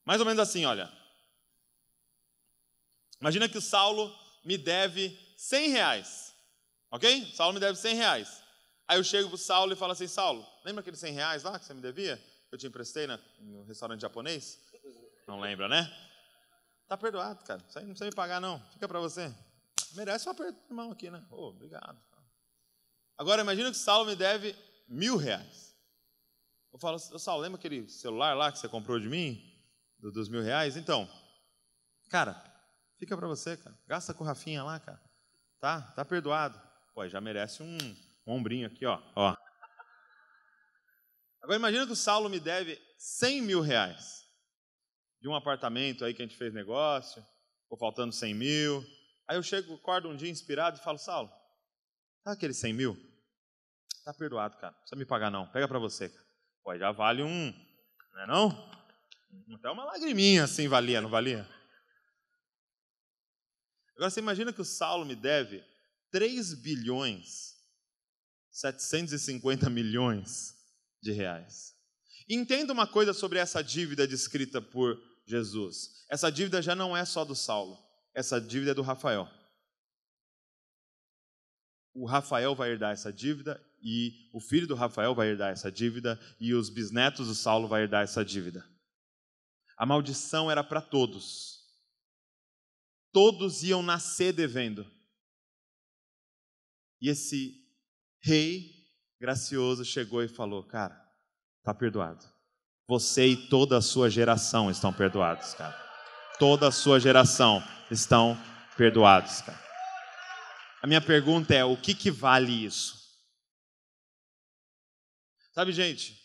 Mais ou menos assim, olha. Imagina que o Saulo me deve R$100. Ok? Saulo me deve R$100. Aí eu chego pro Saulo e falo assim, Saulo, lembra aqueles R$100 lá que você me devia? Que eu te emprestei no restaurante japonês? Não lembra, né? Tá perdoado, cara. Isso aí não precisa me pagar, não. Fica pra você. Merece um aperto de mão aqui, né? Obrigado. Agora, imagina que o Saulo me deve R$1.000. Eu falo, Saulo, lembra aquele celular lá que você comprou de mim? Dos R$1.000? Então, cara, fica pra você, cara. Gasta com o Rafinha lá, cara. Tá perdoado. Pô, já merece um ombrinho aqui, ó. Agora, imagina que o Saulo me deve R$100.000. De um apartamento aí que a gente fez negócio, ficou faltando 100 mil. Aí eu chego, acordo um dia inspirado e falo, Saulo, tá aquele 100 mil? Tá perdoado, cara. Não precisa me pagar, não. Pega pra você, cara. Pô, já vale não é não? Até uma lagriminha assim valia, não valia? Agora você imagina que o Saulo me deve 3.750.000.000 de reais. Entenda uma coisa sobre essa dívida descrita por Jesus. Essa dívida já não é só do Saulo. Essa dívida é do Rafael. O Rafael vai herdar essa dívida e o filho do Rafael vai herdar essa dívida e os bisnetos do Saulo vai herdar essa dívida. A maldição era para todos. Todos iam nascer devendo. E esse rei gracioso chegou e falou, cara, tá perdoado. Você e toda a sua geração estão perdoados, cara. Toda a sua geração estão perdoados, cara. A minha pergunta é, o que vale isso? Sabe, gente,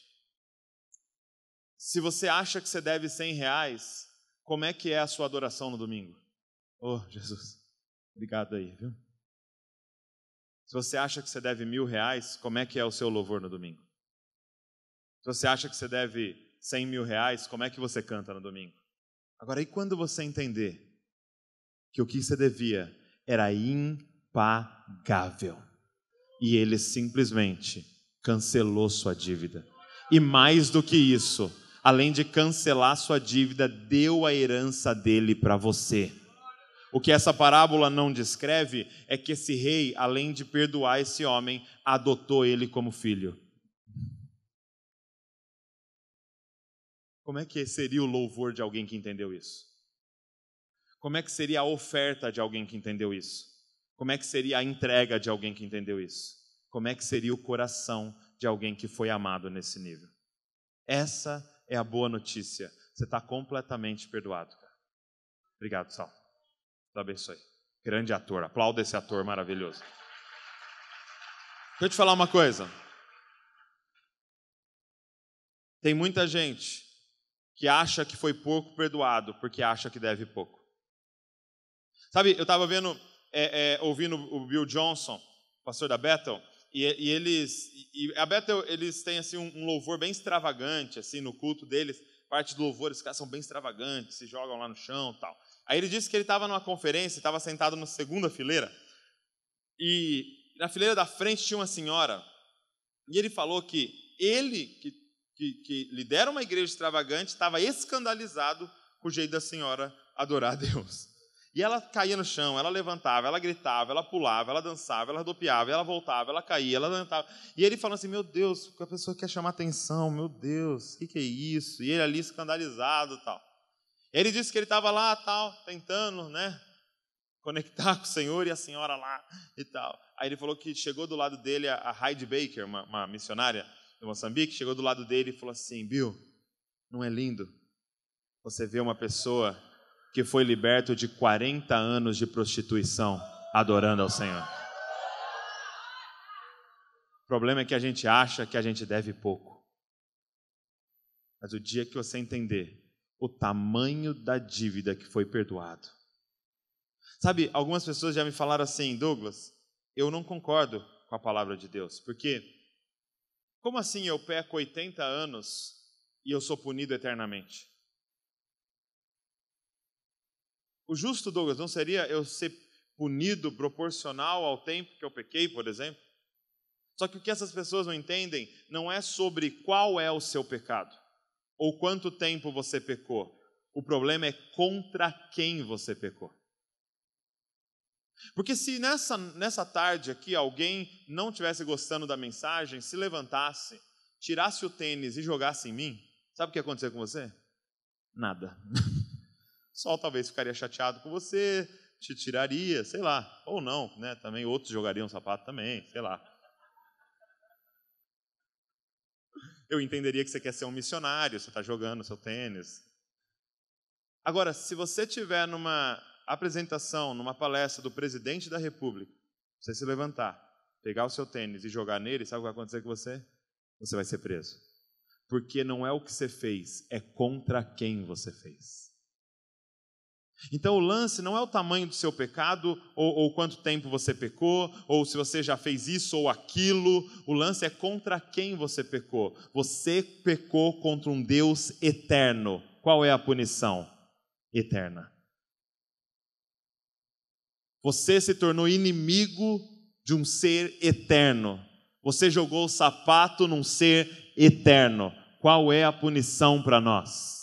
se você acha que você deve R$100, como é que é a sua adoração no domingo? Oh, Jesus, obrigado aí, viu? Se você acha que você deve R$1.000, como é que é o seu louvor no domingo? Se você acha que você deve R$100.000, como é que você canta no domingo? Agora, e quando você entender que o que você devia era impagável e ele simplesmente cancelou sua dívida. E mais do que isso, além de cancelar sua dívida, deu a herança dele para você. O que essa parábola não descreve é que esse rei, além de perdoar esse homem, adotou ele como filho. Como é que seria o louvor de alguém que entendeu isso? Como é que seria a oferta de alguém que entendeu isso? Como é que seria a entrega de alguém que entendeu isso? Como é que seria o coração de alguém que foi amado nesse nível? Essa é a boa notícia. Você está completamente perdoado, cara. Obrigado, Sal. Deus abençoe. Grande ator. Aplauda esse ator maravilhoso. Deixa eu te falar uma coisa. Tem muita gente que acha que foi pouco perdoado porque acha que deve pouco. Sabe, eu estava ouvindo o Bill Johnson, pastor da Bethel, e a Bethel, eles têm assim, um louvor bem extravagante, assim, no culto deles, parte do louvor, os caras são bem extravagantes, se jogam lá no chão e tal. Aí ele disse que ele estava numa conferência, estava sentado na segunda fileira, e na fileira da frente tinha uma senhora, e ele falou que ele, que lidera uma igreja extravagante, estava escandalizado com o jeito da senhora adorar a Deus. E ela caía no chão, ela levantava, ela gritava, ela pulava, ela dançava, ela rodopiava, ela voltava, ela caía, ela levantava. E ele falando assim, meu Deus, a pessoa quer chamar atenção, meu Deus, o que é isso? E ele ali escandalizado e tal. Ele disse que ele estava lá, tal, tentando, né, conectar com o Senhor e a senhora lá e tal. Aí ele falou que chegou do lado dele a Heidi Baker, uma missionária de Moçambique, chegou do lado dele e falou assim, Bill, não é lindo você ver uma pessoa que foi liberto de 40 anos de prostituição, adorando ao Senhor. O problema é que a gente acha que a gente deve pouco. Mas o dia que você entender o tamanho da dívida que foi perdoado. Sabe, algumas pessoas já me falaram assim, Douglas, eu não concordo com a palavra de Deus, porque como assim eu peco 80 anos e eu sou punido eternamente? O justo, Douglas, não seria eu ser punido proporcional ao tempo que eu pequei, por exemplo? Só que o que essas pessoas não entendem não é sobre qual é o seu pecado ou quanto tempo você pecou. O problema é contra quem você pecou. Porque se nessa tarde aqui alguém não estivesse gostando da mensagem, se levantasse, tirasse o tênis e jogasse em mim, sabe o que ia acontecer com você? Nada. O sol talvez ficaria chateado com você, te tiraria, sei lá, ou não, né? Também outros jogariam sapato também, sei lá. Eu entenderia que você quer ser um missionário, você está jogando seu tênis. Agora, se você estiver numa apresentação, numa palestra do presidente da República, você se levantar, pegar o seu tênis e jogar nele, sabe o que vai acontecer com você? Você vai ser preso. Porque não é o que você fez, é contra quem você fez. Então o lance não é o tamanho do seu pecado, ou quanto tempo você pecou, ou se você já fez isso ou aquilo. O lance é contra quem você pecou. Você pecou contra um Deus eterno. Qual é a punição? Eterna. Você se tornou inimigo de um ser eterno. Você jogou o sapato num ser eterno. Qual é a punição para nós?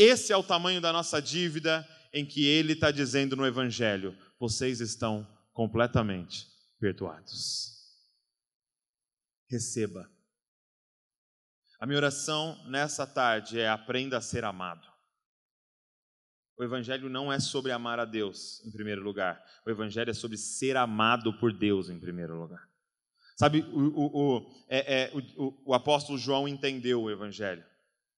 Esse é o tamanho da nossa dívida em que ele está dizendo no Evangelho: vocês estão completamente perdoados. Receba. A minha oração nessa tarde é: aprenda a ser amado. O Evangelho não é sobre amar a Deus, em primeiro lugar. O Evangelho é sobre ser amado por Deus, em primeiro lugar. Sabe, o apóstolo João entendeu o Evangelho.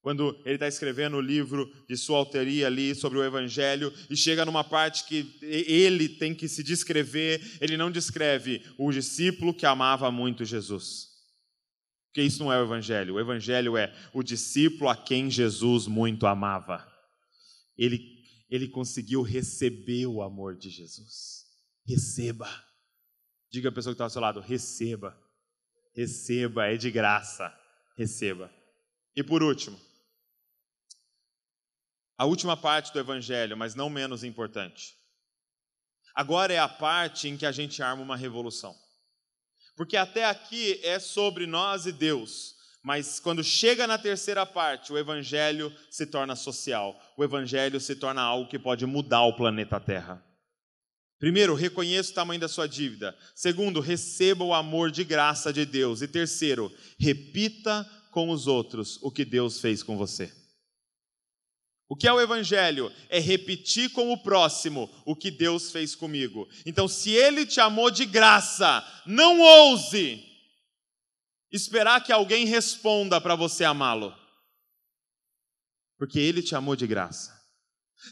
Quando ele está escrevendo o livro de sua autoria ali sobre o Evangelho, e chega numa parte que ele tem que se descrever, ele não descreve o discípulo que amava muito Jesus. Porque isso não é o Evangelho. O Evangelho é o discípulo a quem Jesus muito amava. Ele conseguiu receber o amor de Jesus. Receba. Diga à pessoa que está ao seu lado: receba. Receba, é de graça. Receba. E por último, a última parte do Evangelho, mas não menos importante. Agora é a parte em que a gente arma uma revolução. Porque até aqui é sobre nós e Deus. Mas quando chega na terceira parte, o Evangelho se torna social. O Evangelho se torna algo que pode mudar o planeta Terra. Primeiro, reconheça o tamanho da sua dívida. Segundo, receba o amor de graça de Deus. E terceiro, repita com os outros o que Deus fez com você. O que é o Evangelho? É repetir com o próximo o que Deus fez comigo. Então, se Ele te amou de graça, não ouse esperar que alguém responda para você amá-lo. Porque Ele te amou de graça.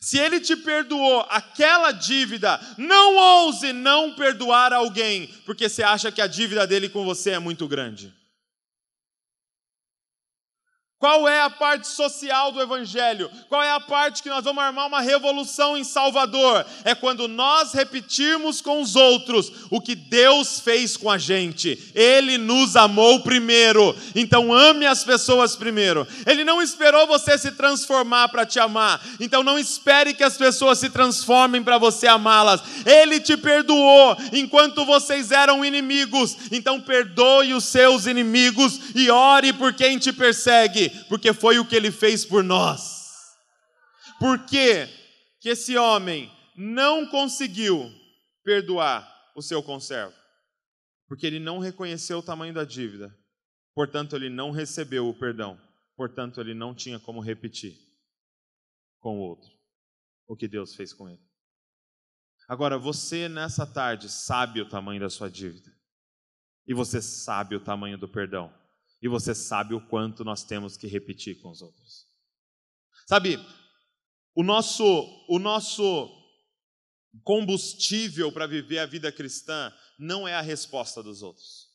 Se Ele te perdoou aquela dívida, não ouse não perdoar alguém, porque você acha que a dívida dele com você é muito grande. Qual é a parte social do Evangelho? Qual é a parte que nós vamos armar uma revolução em Salvador? É quando nós repetirmos com os outros o que Deus fez com a gente. Ele nos amou primeiro, então ame as pessoas primeiro. Ele não esperou você se transformar para te amar, então não espere que as pessoas se transformem para você amá-las. Ele te perdoou enquanto vocês eram inimigos, então perdoe os seus inimigos e ore por quem te persegue. Porque foi o que ele fez por nós. Por que esse homem não conseguiu perdoar o seu conservo? Porque ele não reconheceu o tamanho da dívida. Portanto, ele não recebeu o perdão. Portanto, ele não tinha como repetir com o outro o que Deus fez com ele. Agora, você nessa tarde sabe o tamanho da sua dívida. E você sabe o tamanho do perdão. E você sabe o quanto nós temos que repetir com os outros. Sabe, o nosso combustível para viver a vida cristã não é a resposta dos outros.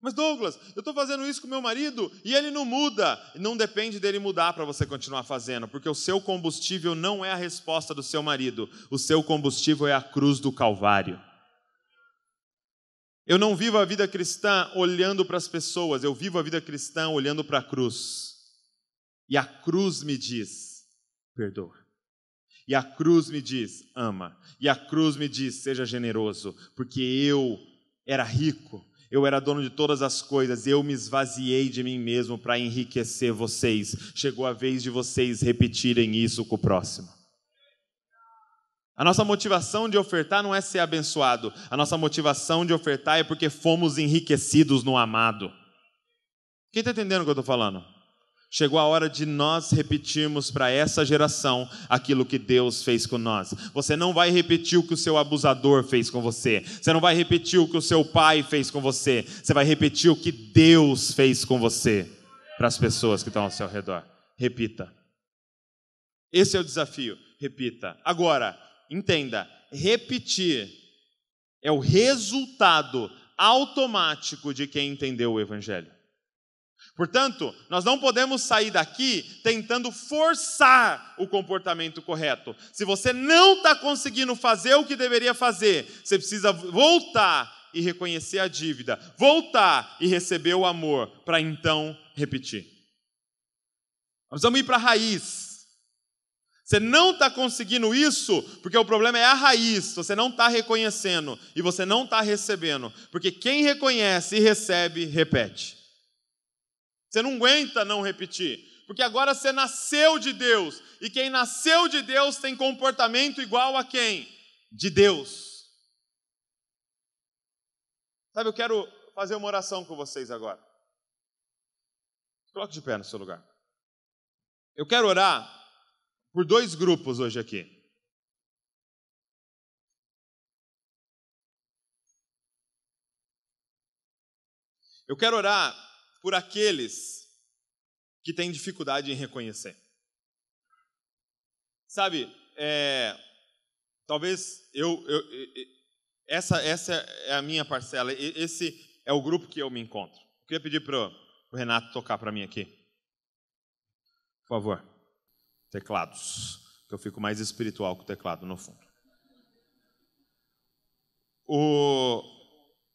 Mas Douglas, eu estou fazendo isso com meu marido e ele não muda. Não depende dele mudar para você continuar fazendo, porque o seu combustível não é a resposta do seu marido. O seu combustível é a cruz do Calvário. Eu não vivo a vida cristã olhando para as pessoas, eu vivo a vida cristã olhando para a cruz. E a cruz me diz: perdoa. E a cruz me diz, ama. E a cruz me diz, seja generoso, porque eu era rico, eu era dono de todas as coisas, eu me esvaziei de mim mesmo para enriquecer vocês. Chegou a vez de vocês repetirem isso com o próximo. A nossa motivação de ofertar não é ser abençoado. A nossa motivação de ofertar é porque fomos enriquecidos no amado. Quem está entendendo o que eu estou falando? Chegou a hora de nós repetirmos para essa geração aquilo que Deus fez com nós. Você não vai repetir o que o seu abusador fez com você. Você não vai repetir o que o seu pai fez com você. Você vai repetir o que Deus fez com você para as pessoas que estão ao seu redor. Repita. Esse é o desafio. Repita. Agora, entenda, repetir é o resultado automático de quem entendeu o Evangelho. Portanto, nós não podemos sair daqui tentando forçar o comportamento correto. Se você não está conseguindo fazer o que deveria fazer, você precisa voltar e reconhecer a dívida, voltar e receber o amor, para então repetir. Nós vamos ir para a raiz. Você não está conseguindo isso, porque o problema é a raiz, você não está reconhecendo e você não está recebendo, porque quem reconhece e recebe, repete. Você não aguenta não repetir, porque agora você nasceu de Deus, e quem nasceu de Deus tem comportamento igual a quem? De Deus. Sabe, eu quero fazer uma oração com vocês agora. Coloque de pé no seu lugar. Eu quero orar por 2 grupos hoje aqui. Eu quero orar por aqueles que têm dificuldade em reconhecer. Sabe, talvez essa é a minha parcela, esse é o grupo que eu me encontro. Eu queria pedir para o Renato tocar para mim aqui. Por favor. Teclados, que eu fico mais espiritual com o teclado no fundo.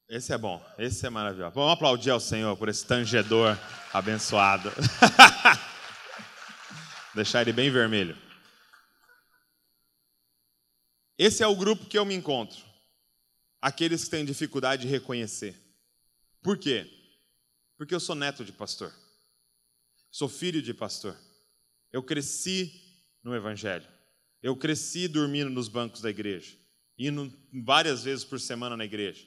Esse é bom, esse é maravilhoso. Vamos aplaudir ao Senhor por esse tangedor abençoado. Deixar ele bem vermelho. Esse é o grupo que eu me encontro. Aqueles que têm dificuldade de reconhecer. Por quê? Porque eu sou neto de pastor. Sou filho de pastor. Eu cresci no Evangelho. Eu cresci dormindo nos bancos da igreja. Indo várias vezes por semana na igreja.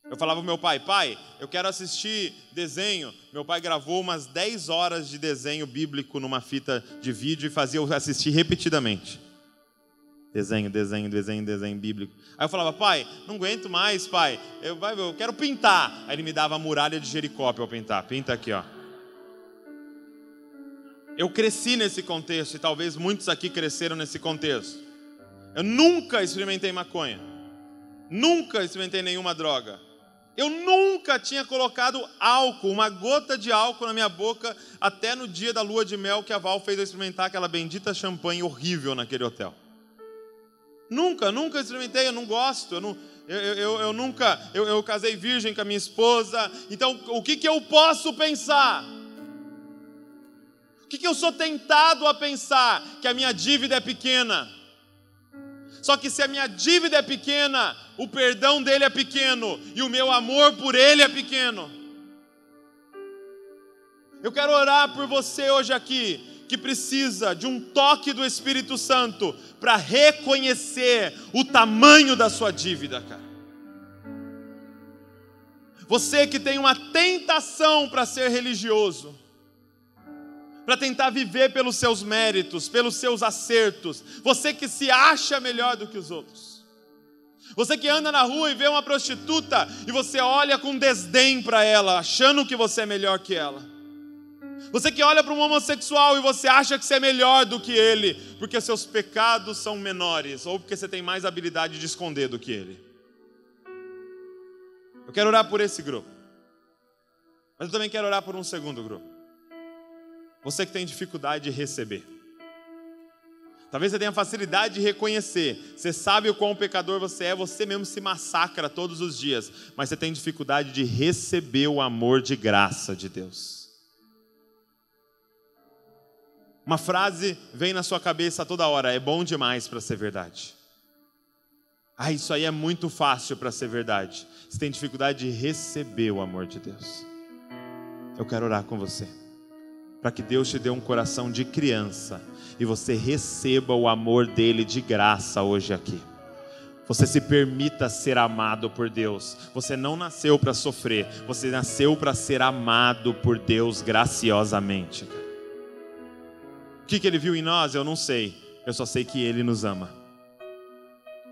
Eu falava pro meu pai, pai, eu quero assistir desenho. Meu pai gravou umas 10 horas de desenho bíblico numa fita de vídeo e fazia eu assistir repetidamente. Desenho bíblico. Aí eu falava, pai, não aguento mais, pai. Eu quero pintar. Aí ele me dava a muralha de Jericó para eu pintar. Pinta aqui, ó. Eu cresci nesse contexto e talvez muitos aqui cresceram nesse contexto. Eu nunca experimentei maconha. Nunca experimentei nenhuma droga. Eu nunca tinha colocado álcool, uma gota de álcool na minha boca, até no dia da lua de mel que a Val fez eu experimentar aquela bendita champanhe horrível naquele hotel. Nunca experimentei, eu não gosto, eu casei virgem com a minha esposa, então o que eu posso pensar? O que eu sou tentado a pensar? Que a minha dívida é pequena. Só que se a minha dívida é pequena, o perdão dele é pequeno e o meu amor por ele é pequeno. Eu quero orar por você hoje aqui, que precisa de um toque do Espírito Santo para reconhecer o tamanho da sua dívida, cara. Você que tem uma tentação para ser religioso, para tentar viver pelos seus méritos, pelos seus acertos. Você que se acha melhor do que os outros. Você que anda na rua e vê uma prostituta e você olha com desdém para ela, achando que você é melhor que ela. Você que olha para um homossexual e você acha que você é melhor do que ele, porque seus pecados são menores, ou porque você tem mais habilidade de esconder do que ele. Eu quero orar por esse grupo. Mas eu também quero orar por um segundo grupo. Você que tem dificuldade de receber. Talvez você tenha facilidade de reconhecer. Você sabe o quão pecador você é, você mesmo se massacra todos os dias. Mas você tem dificuldade de receber o amor de graça de Deus. Uma frase vem na sua cabeça toda hora: é bom demais para ser verdade. Isso aí é muito fácil para ser verdade. Você tem dificuldade de receber o amor de Deus. Eu quero orar com você, para que Deus te dê um coração de criança e você receba o amor dele de graça hoje aqui. Você se permita ser amado por Deus. Você não nasceu para sofrer, você nasceu para ser amado por Deus graciosamente. O que ele viu em nós, eu não sei. Eu só sei que ele nos ama.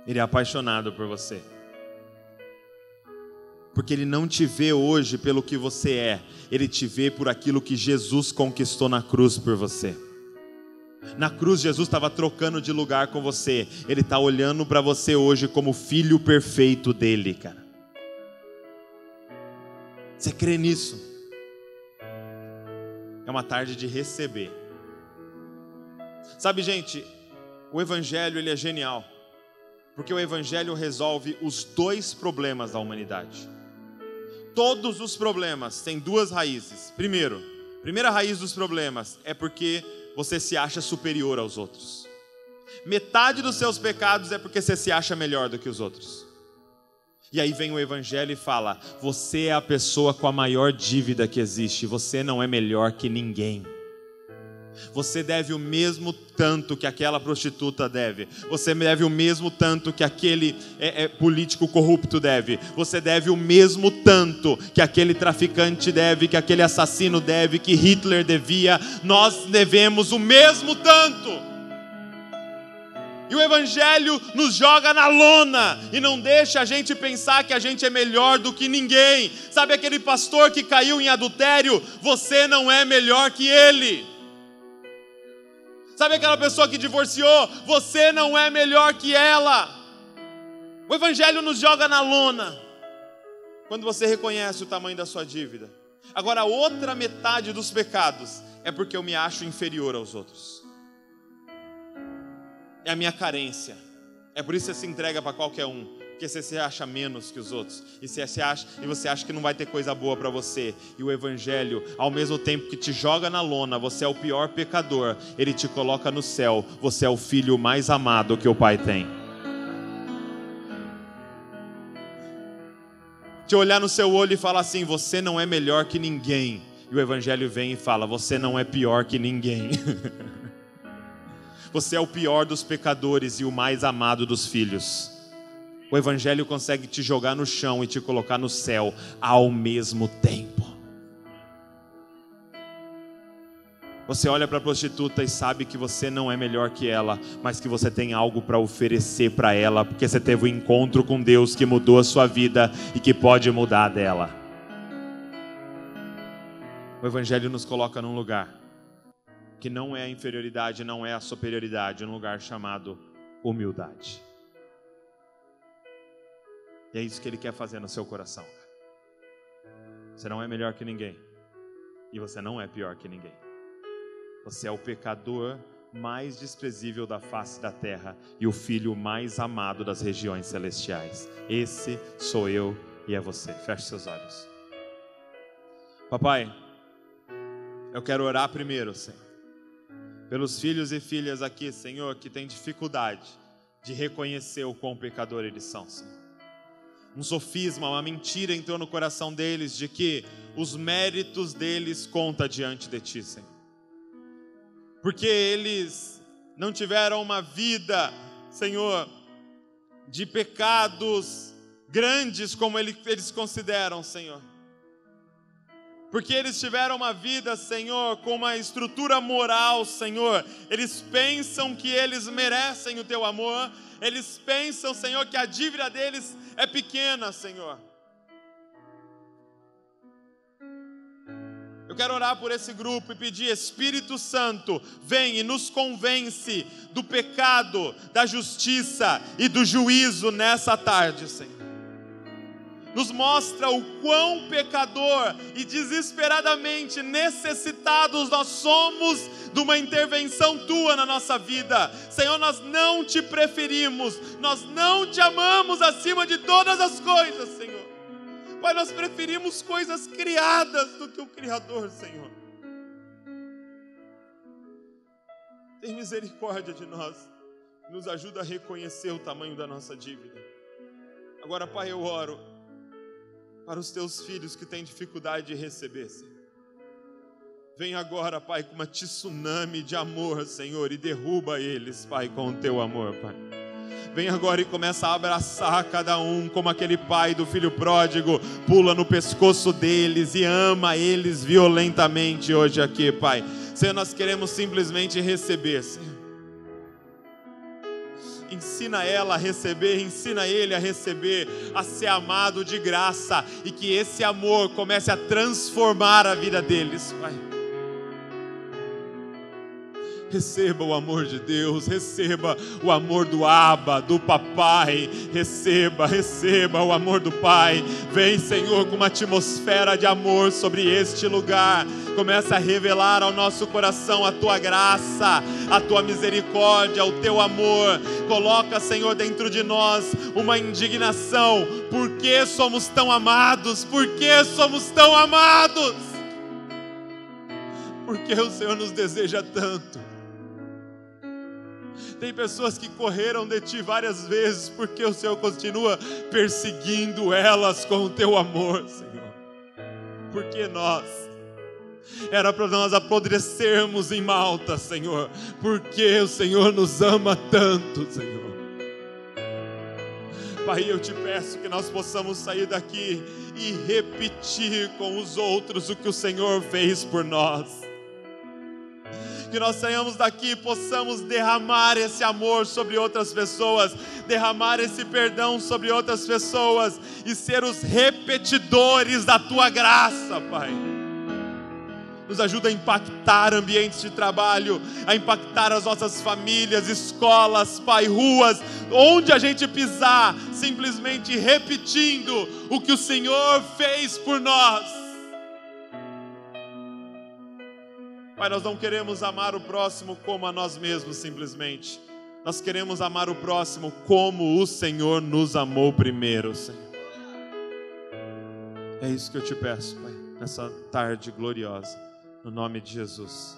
Ele é apaixonado por você. Porque ele não te vê hoje pelo que você é. Ele te vê por aquilo que Jesus conquistou na cruz por você. Na cruz, Jesus estava trocando de lugar com você. Ele está olhando para você hoje como filho perfeito dele, cara. Você crê nisso? É uma tarde de receber. Sabe, gente, o Evangelho ele é genial. Porque o Evangelho resolve os dois problemas da humanidade. Todos os problemas têm duas raízes. Primeira raiz dos problemas é porque você se acha superior aos outros. Metade dos seus pecados é porque você se acha melhor do que os outros. E aí vem o Evangelho e fala: você é a pessoa com a maior dívida que existe. Você não é melhor que ninguém. Você deve o mesmo tanto que aquela prostituta deve. Você deve o mesmo tanto que aquele político corrupto deve. Você deve o mesmo tanto que aquele traficante deve, que aquele assassino deve, que Hitler devia. Nós devemos o mesmo tanto. E o Evangelho nos joga na lona e não deixa a gente pensar que a gente é melhor do que ninguém. Sabe aquele pastor que caiu em adultério? Você não é melhor que ele. Sabe aquela pessoa que divorciou? Você não é melhor que ela. O Evangelho nos joga na lona quando você reconhece o tamanho da sua dívida. Agora, a outra metade dos pecados é porque eu me acho inferior aos outros. É a minha carência. É por isso que você se entrega para qualquer um. Porque você se acha menos que os outros. E você acha que não vai ter coisa boa para você. E o Evangelho, ao mesmo tempo que te joga na lona, você é o pior pecador, ele te coloca no céu. Você é o filho mais amado que o Pai tem. Te olhar no seu olho e falar assim: você não é melhor que ninguém. E o Evangelho vem e fala: você não é pior que ninguém. Você é o pior dos pecadores e o mais amado dos filhos. O Evangelho consegue te jogar no chão e te colocar no céu ao mesmo tempo. Você olha para a prostituta e sabe que você não é melhor que ela, mas que você tem algo para oferecer para ela, porque você teve um encontro com Deus que mudou a sua vida e que pode mudar a dela. O Evangelho nos coloca num lugar que não é a inferioridade, não é a superioridade, um lugar chamado humildade. E é isso que Ele quer fazer no seu coração. Você não é melhor que ninguém. E você não é pior que ninguém. Você é o pecador mais desprezível da face da terra e o filho mais amado das regiões celestiais. Esse sou eu e é você. Feche seus olhos. Papai, eu quero orar primeiro, Senhor, pelos filhos e filhas aqui, Senhor, que têm dificuldade de reconhecer o quão pecador eles são, Senhor. Um sofisma, uma mentira entrou no coração deles de que os méritos deles contam diante de Ti, Senhor. Porque eles não tiveram uma vida, Senhor, de pecados grandes como eles consideram, Senhor. Porque eles tiveram uma vida, Senhor, com uma estrutura moral, Senhor. Eles pensam que eles merecem o Teu amor. Eles pensam, Senhor, que a dívida deles é pequena, Senhor. Eu quero orar por esse grupo e pedir: Espírito Santo, vem e nos convence do pecado, da justiça e do juízo nessa tarde, Senhor. Nos mostra o quão pecador e desesperadamente necessitados nós somos de uma intervenção Tua na nossa vida. Senhor, nós não Te preferimos, nós não Te amamos acima de todas as coisas, Senhor. Pai, nós preferimos coisas criadas do que o Criador, Senhor. Tem misericórdia de nós. Nos ajuda a reconhecer o tamanho da nossa dívida. Agora, Pai, eu oro para os teus filhos que têm dificuldade de receber, Senhor. Vem agora, Pai, com uma tsunami de amor, Senhor, e derruba eles, Pai, com o teu amor, Pai. Vem agora e começa a abraçar cada um, como aquele pai do filho pródigo, pula no pescoço deles e ama eles violentamente hoje aqui, Pai. Senhor, nós queremos simplesmente receber, Senhor. Ensina ela a receber, ensina ele a receber, a ser amado de graça, e que esse amor comece a transformar a vida deles, Pai. Receba o amor de Deus, receba o amor do Abba, do papai, receba o amor do Pai. Vem, Senhor, com uma atmosfera de amor sobre este lugar. Começa a revelar ao nosso coração a tua graça, a tua misericórdia, o teu amor. Coloca, Senhor, dentro de nós uma indignação. Por que somos tão amados? Por que somos tão amados? Porque o Senhor nos deseja tanto. Tem pessoas que correram de ti várias vezes, porque o Senhor continua perseguindo elas com o teu amor, Senhor. Porque nós, era para nós apodrecermos em Malta, Senhor, porque o Senhor nos ama tanto, Senhor. Pai, eu te peço que nós possamos sair daqui e repetir com os outros o que o Senhor fez por nós. Que nós saímos daqui e possamos derramar esse amor sobre outras pessoas, derramar esse perdão sobre outras pessoas e ser os repetidores da tua graça, Pai. Nos ajuda a impactar ambientes de trabalho, a impactar as nossas famílias, escolas, Pai, ruas, onde a gente pisar, simplesmente repetindo o que o Senhor fez por nós. Pai, nós não queremos amar o próximo como a nós mesmos simplesmente. Nós queremos amar o próximo como o Senhor nos amou primeiro, Senhor. É isso que eu te peço, Pai, nessa tarde gloriosa, no nome de Jesus.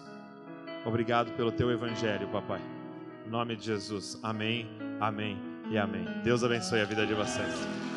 Obrigado pelo teu evangelho, papai. No nome de Jesus, amém, amém e amém. Deus abençoe a vida de vocês.